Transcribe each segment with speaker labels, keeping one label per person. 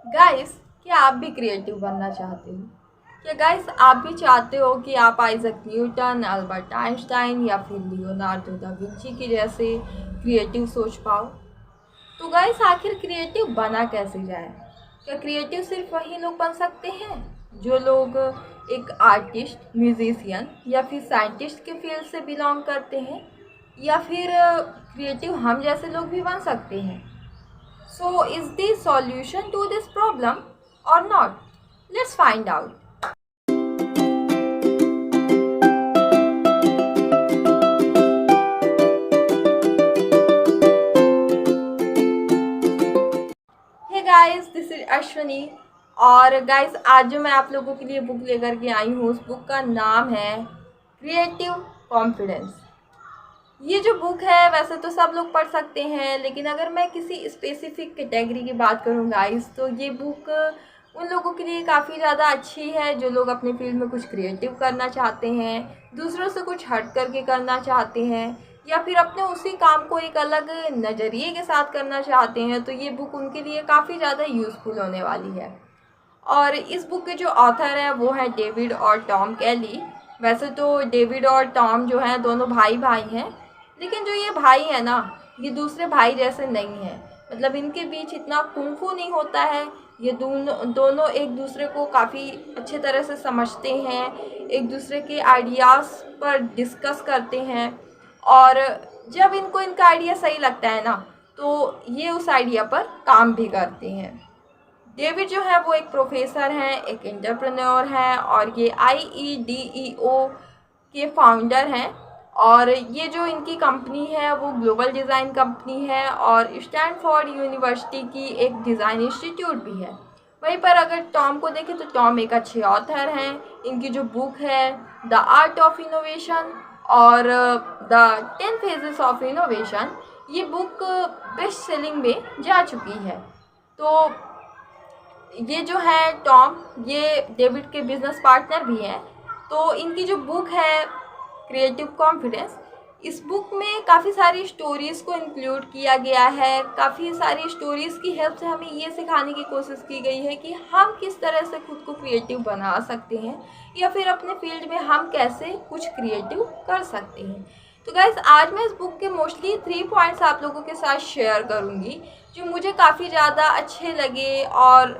Speaker 1: Guys, क्या आप भी क्रिएटिव बनना चाहते हो? क्या गाइस आप भी चाहते हो कि आप आइजक न्यूटन, अल्बर्ट आइंस्टाइन या फिर लियोनार्डो दा विंची की जैसे क्रिएटिव सोच पाओ? तो गाइस आखिर क्रिएटिव बना कैसे जाए? क्या क्रिएटिव सिर्फ वही लोग बन सकते हैं जो लोग एक आर्टिस्ट, म्यूजिशियन या फिर साइंटिस्ट के फील्ड से बिलोंग करते हैं? या फिर क्रिएटिव हम जैसे लोग भी बन सकते हैं? So, is the solution to this problem or not? Let's find out. Hey guys, this is Ashwani. और गाइस आज जो मैं आप लोगों के लिए बुक लेकर के आई हूँ, उस बुक का नाम है क्रिएटिव कॉन्फिडेंस। ये जो बुक है वैसे तो सब लोग पढ़ सकते हैं, लेकिन अगर मैं किसी स्पेसिफिक कैटेगरी की बात करूँ गाइस, तो ये बुक उन लोगों के लिए काफ़ी ज़्यादा अच्छी है जो लोग अपने फील्ड में कुछ क्रिएटिव करना चाहते हैं, दूसरों से कुछ हट करके करना चाहते हैं, या फिर अपने उसी काम को एक अलग नज़रिए के साथ करना चाहते हैं। तो ये बुक उनके लिए काफ़ी ज़्यादा यूज़फुल होने वाली है। और इस बुक के जो ऑथर हैं वो हैं डेविड और टॉम कैली। वैसे तो डेविड और टॉम जो हैं दोनों भाई भाई हैं, लेकिन जो ये भाई हैं ना, ये दूसरे भाई जैसे नहीं हैं। मतलब इनके बीच इतना कुंफू नहीं होता है। ये दोनों दोनों एक दूसरे को काफ़ी अच्छे तरह से समझते हैं, एक दूसरे के आइडियाज़ पर डिस्कस करते हैं। और जब इनको इनका आइडिया सही लगता है ना, तो ये उस आइडिया पर काम भी करते हैं। डेविड जो है वो एक प्रोफेसर हैं, एक एंटरप्रेन्योर हैं, और ये IEDEO के फाउंडर हैं। और ये जो इनकी कंपनी है वो ग्लोबल डिज़ाइन कंपनी है, और स्टैनफोर्ड यूनिवर्सिटी की एक डिज़ाइन इंस्टीट्यूट भी है। वहीं पर अगर टॉम को देखें तो टॉम एक अच्छे ऑथर हैं। इनकी जो बुक है द आर्ट ऑफ इनोवेशन और द 10 फेजेस ऑफ इनोवेशन, ये बुक बेस्ट सेलिंग में जा चुकी है। तो ये जो है टॉम, ये डेविड के बिजनेस पार्टनर भी हैं। तो इनकी जो बुक है क्रिएटिव कॉन्फिडेंस, इस बुक में काफ़ी सारी स्टोरीज़ को इंक्लूड किया गया है। काफ़ी सारी स्टोरीज़ की हेल्प से हमें ये सिखाने की कोशिश की गई है कि हम किस तरह से खुद को क्रिएटिव बना सकते हैं, या फिर अपने फील्ड में हम कैसे कुछ क्रिएटिव कर सकते हैं। तो गाइस आज मैं इस बुक के मोस्टली 3 पॉइंट्स आप लोगों के साथ शेयर करूँगी जो मुझे काफ़ी ज़्यादा अच्छे लगे, और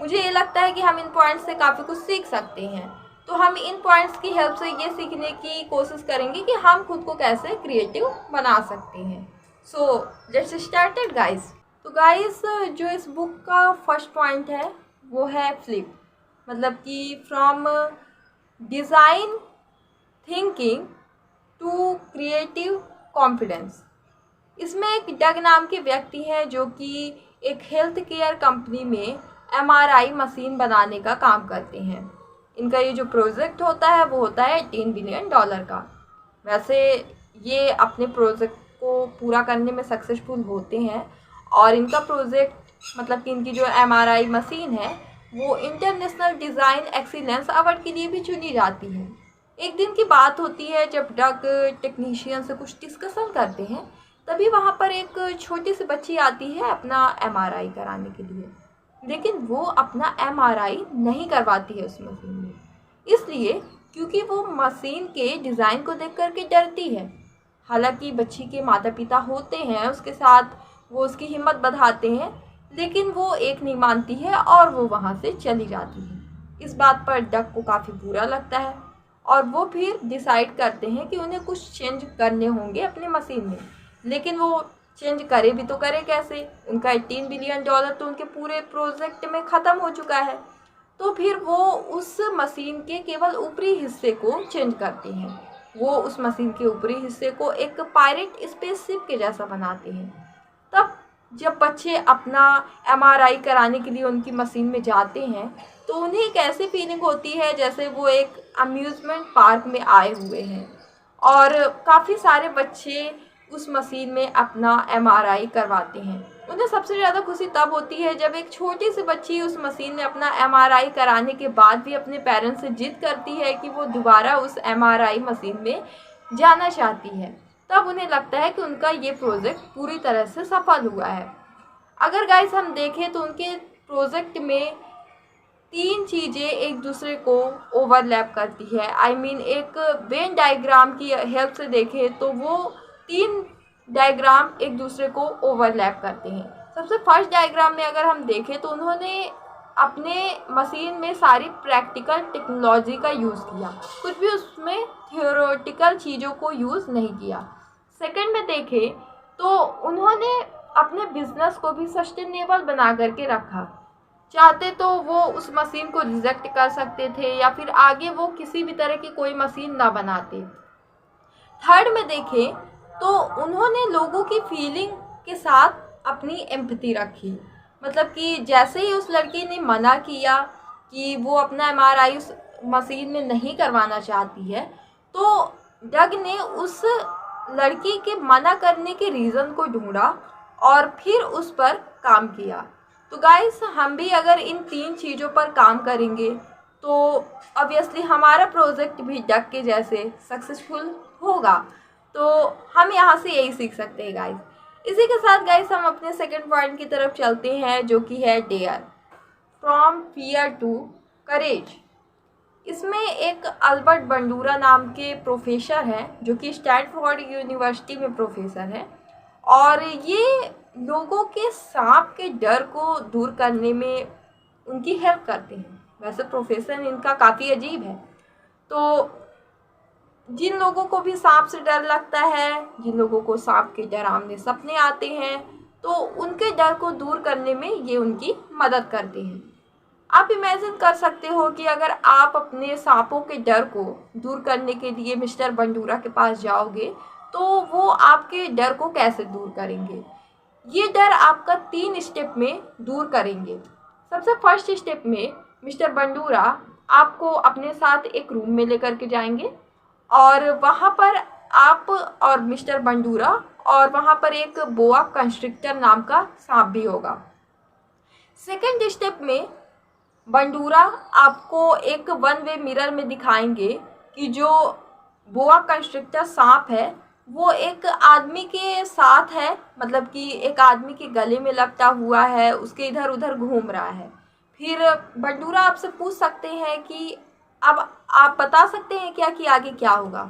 Speaker 1: मुझे ये लगता है कि हम इन पॉइंट्स से काफ़ी कुछ सीख सकते हैं। तो हम इन पॉइंट्स की हेल्प से ये सीखने की कोशिश करेंगे कि हम खुद को कैसे क्रिएटिव बना सकते हैं। So let's started guys. तो गाइस जो इस बुक का फर्स्ट पॉइंट है वो है फ्लिप, मतलब कि from design thinking to creative confidence. इसमें एक डग नाम के व्यक्ति हैं जो कि एक हेल्थ केयर कंपनी में MRI मशीन बनाने का काम करते हैं। इनका ये जो प्रोजेक्ट होता है वो होता है $18 बिलियन का। वैसे ये अपने प्रोजेक्ट को पूरा करने में सक्सेसफुल होते हैं, और इनका प्रोजेक्ट मतलब कि इनकी जो MRI मशीन है वो इंटरनेशनल डिज़ाइन एक्सीलेंस अवार्ड के लिए भी चुनी जाती है। एक दिन की बात होती है जब डग टेक्नीशियन से कुछ डिस्कशन करते हैं, तभी वहाँ पर एक छोटी सी बच्ची आती है अपना MRI कराने के लिए। लेकिन वो अपना MRI नहीं करवाती है उस मशीन में, इसलिए क्योंकि वो मशीन के डिज़ाइन को देख कर के डरती है। हालांकि बच्ची के माता पिता होते हैं उसके साथ, वो उसकी हिम्मत बढ़ाते हैं, लेकिन वो एक नहीं मानती है और वो वहाँ से चली जाती है। इस बात पर डक को काफ़ी बुरा लगता है, और वो फिर डिसाइड करते हैं कि उन्हें कुछ चेंज करने होंगे अपने मशीन में। लेकिन वो चेंज करे भी तो करे कैसे? उनका $18 बिलियन तो उनके पूरे प्रोजेक्ट में ख़त्म हो चुका है। तो फिर वो उस मशीन के केवल ऊपरी हिस्से को चेंज करते हैं। वो उस मशीन के ऊपरी हिस्से को एक पायरेट स्पेसशिप के जैसा बनाते हैं। तब जब बच्चे अपना MRI कराने के लिए उनकी मशीन में जाते हैं, तो उन्हें एक ऐसी फीलिंग होती है जैसे वो एक अम्यूज़मेंट पार्क में आए हुए हैं। और काफ़ी सारे बच्चे उस मशीन में अपना MRI करवाते हैं। उन्हें सबसे ज़्यादा खुशी तब होती है जब एक छोटी सी बच्ची उस मशीन में अपना MRI कराने के बाद भी अपने पेरेंट्स से जिद करती है कि वो दोबारा उस MRI मशीन में जाना चाहती है। तब उन्हें लगता है कि उनका ये प्रोजेक्ट पूरी तरह से सफल हुआ है। अगर गाइस हम देखें तो उनके प्रोजेक्ट में 3 चीज़ें एक दूसरे को ओवरलैप करती है। आई मीन एक वेन डायग्राम की हेल्प से देखें तो वो 3 डायग्राम एक दूसरे को ओवरलैप करते हैं। सबसे फर्स्ट डायग्राम में अगर हम देखें तो उन्होंने अपने मशीन में सारी प्रैक्टिकल टेक्नोलॉजी का यूज़ किया, कुछ भी उसमें थियोरेटिकल चीज़ों को यूज़ नहीं किया। सेकंड में देखें तो उन्होंने अपने बिजनेस को भी सस्टेनेबल बना करके रखा। चाहते तो वो उस मशीन को रिजेक्ट कर सकते थे या फिर आगे वो किसी भी तरह की कोई मशीन ना बनाते। थर्ड में देखें तो उन्होंने लोगों की फीलिंग के साथ अपनी एम्पैथी रखी। मतलब कि जैसे ही उस लड़की ने मना किया कि वो अपना एमआरआई उस मशीन में नहीं करवाना चाहती है, तो डग ने उस लड़की के मना करने के रीज़न को ढूंढा और फिर उस पर काम किया। तो गाइस, हम भी अगर इन 3 चीज़ों पर काम करेंगे तो ऑब्वियसली हमारा प्रोजेक्ट भी डग के जैसे सक्सेसफुल होगा। तो हम यहाँ से यही सीख सकते हैं गाइस। इसी के साथ गाइस हम अपने सेकंड पॉइंट की तरफ चलते हैं, जो कि है dare from fear to courage. इसमें एक अल्बर्ट बंडूरा नाम के प्रोफेसर हैं जो कि स्टैनफोर्ड यूनिवर्सिटी में प्रोफेसर हैं, और ये लोगों के सांप के डर को दूर करने में उनकी हेल्प करते हैं। वैसे प्रोफेशन इनका काफ़ी अजीब है। तो जिन लोगों को भी सांप से डर लगता है, जिन लोगों को सांप के डरावने सपने आते हैं, तो उनके डर को दूर करने में ये उनकी मदद करते हैं। आप इमेजिन कर सकते हो कि अगर आप अपने सांपों के डर को दूर करने के लिए मिस्टर बंडूरा के पास जाओगे तो वो आपके डर को कैसे दूर करेंगे। ये डर आपका 3 स्टेप में दूर करेंगे। सबसे फर्स्ट स्टेप में मिस्टर बंडूरा आपको अपने साथ एक रूम में लेकर के जाएंगे और वहाँ पर आप और मिस्टर बंडूरा, और वहाँ पर एक बोआ कंस्ट्रिक्टर नाम का सांप भी होगा। सेकंड स्टेप में बंडूरा आपको एक 1 वे मिरर में दिखाएंगे कि जो बोआ कंस्ट्रिक्टर सांप है वो एक आदमी के साथ है, मतलब कि एक आदमी के गले में लपटा हुआ है, उसके इधर उधर घूम रहा है। फिर बंडूरा आपसे पूछ सकते हैं कि अब आप बता सकते हैं क्या कि आगे क्या होगा।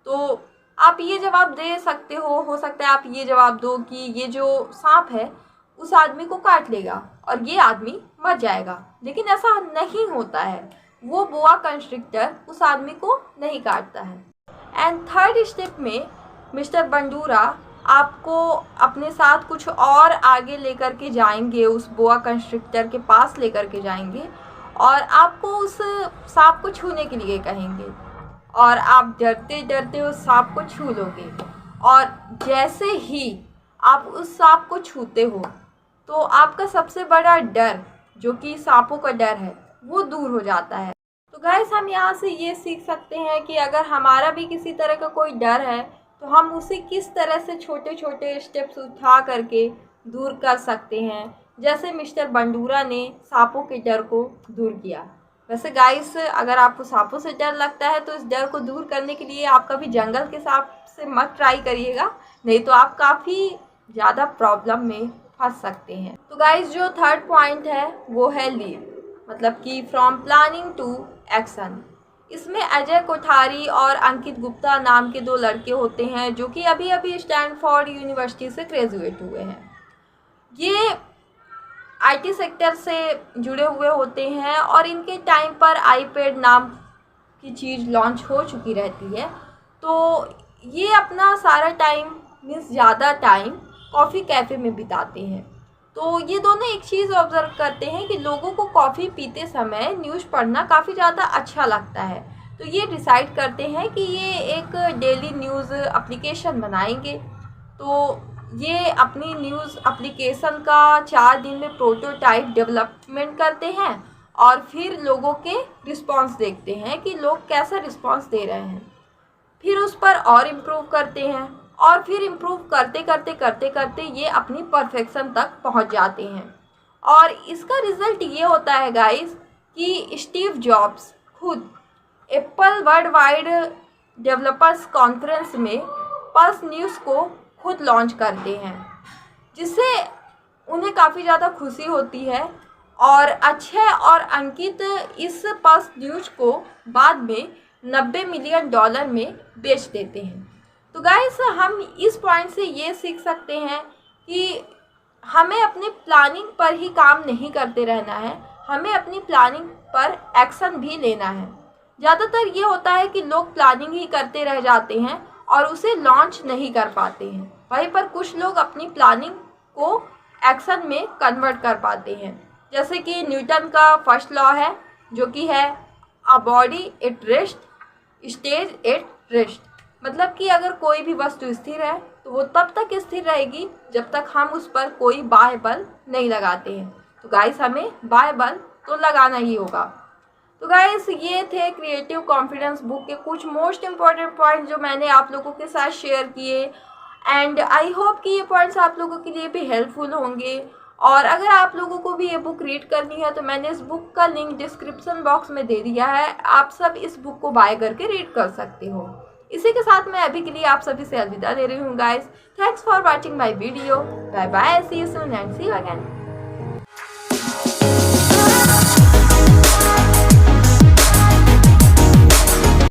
Speaker 1: तो आप ये जवाब दे सकते हो सकता है आप ये जवाब दो कि ये जो सांप है उस आदमी को काट लेगा और ये आदमी मर जाएगा। लेकिन ऐसा नहीं होता है, वो बोआ कंस्ट्रिक्टर उस आदमी को नहीं काटता है। एंड थर्ड स्टेप में मिस्टर बंडूरा आपको अपने साथ कुछ और आगे लेकर के जाएंगे, उस बोआ कंस्ट्रिक्टर के पास लेकर के जाएंगे और आपको उस सांप को छूने के लिए कहेंगे, और आप डरते डरते उस सांप को छू लोगे। और जैसे ही आप उस सांप को छूते हो तो आपका सबसे बड़ा डर, जो कि सांपों का डर है, वो दूर हो जाता है। तो गाइस, हम यहाँ से ये सीख सकते हैं कि अगर हमारा भी किसी तरह का कोई डर है तो हम उसे किस तरह से छोटे छोटे स्टेप्स उठा करके दूर कर सकते हैं, जैसे मिस्टर बंडूरा ने सांपों के डर को दूर किया। वैसे गाइस, अगर आपको सांपों से डर लगता है तो इस डर को दूर करने के लिए आप कभी जंगल के सांप से मत ट्राई करिएगा, नहीं तो आप काफ़ी ज़्यादा प्रॉब्लम में फंस सकते हैं। तो गाइस, जो थर्ड पॉइंट है वो है लीव, मतलब कि फ्रॉम प्लानिंग टू एक्शन। इसमें अजय कोठारी और अंकित गुप्ता नाम के 2 लड़के होते हैं जो कि अभी अभी स्टैनफोर्ड यूनिवर्सिटी से ग्रेजुएट हुए हैं। ये आईटी सेक्टर से जुड़े हुए होते हैं और इनके टाइम पर आईपैड नाम की चीज़ लॉन्च हो चुकी रहती है। तो ये अपना सारा टाइम मीन्स ज़्यादा टाइम कॉफ़ी कैफ़े में बिताते हैं। तो ये दोनों एक चीज़ ऑब्ज़र्व करते हैं कि लोगों को कॉफ़ी पीते समय न्यूज़ पढ़ना काफ़ी ज़्यादा अच्छा लगता है। तो ये डिसाइड करते हैं कि ये एक डेली न्यूज़ एप्लीकेशन बनाएंगे। तो ये अपनी न्यूज़ एप्लीकेशन का 4 दिन में प्रोटोटाइप डेवलपमेंट करते हैं और फिर लोगों के रिस्पांस देखते हैं कि लोग कैसा रिस्पांस दे रहे हैं। फिर उस पर और इम्प्रूव करते हैं और फिर इम्प्रूव करते करते करते करते ये अपनी परफेक्शन तक पहुंच जाते हैं। और इसका रिज़ल्ट ये होता है गाइस कि स्टीव जॉब्स खुद Apple world wide developers conference में पल्स न्यूज़ को खुद लॉन्च करते हैं, जिससे उन्हें काफ़ी ज़्यादा खुशी होती है और अक्षय और अंकित इस पल्स न्यूज को बाद में $90 मिलियन में बेच देते हैं। तो गाइस हम इस पॉइंट से ये सीख सकते हैं कि हमें अपनी प्लानिंग पर ही काम नहीं करते रहना है, हमें अपनी प्लानिंग पर एक्शन भी लेना है। ज़्यादातर ये होता है कि लोग प्लानिंग ही करते रह जाते हैं और उसे लॉन्च नहीं कर पाते हैं, वहीं पर कुछ लोग अपनी प्लानिंग को एक्शन में कन्वर्ट कर पाते हैं। जैसे कि न्यूटन का फर्स्ट लॉ है जो कि है a body it rest stage it rest, मतलब कि अगर कोई भी वस्तु स्थिर है तो वो तब तक स्थिर रहेगी जब तक हम उस पर कोई बाह्य बल नहीं लगाते हैं। तो गाइस हमें बाह्य बल तो लगाना ही होगा। तो गाइस ये थे क्रिएटिव कॉन्फिडेंस बुक के कुछ मोस्ट इम्पॉर्टेंट पॉइंट जो मैंने आप लोगों के साथ शेयर किए, एंड आई होप कि ये पॉइंट्स आप लोगों के लिए भी हेल्पफुल होंगे। और अगर आप लोगों को भी ये बुक रीड करनी है तो मैंने इस बुक का लिंक डिस्क्रिप्शन बॉक्स में दे दिया है, आप सब इस बुक को बाय करके रीड कर सकते हो। इसी के साथ मैं अभी के लिए आप सभी से अलविदा ले रही हूँ guys. Thanks for watching my video. Bye bye, see you soon and see you again.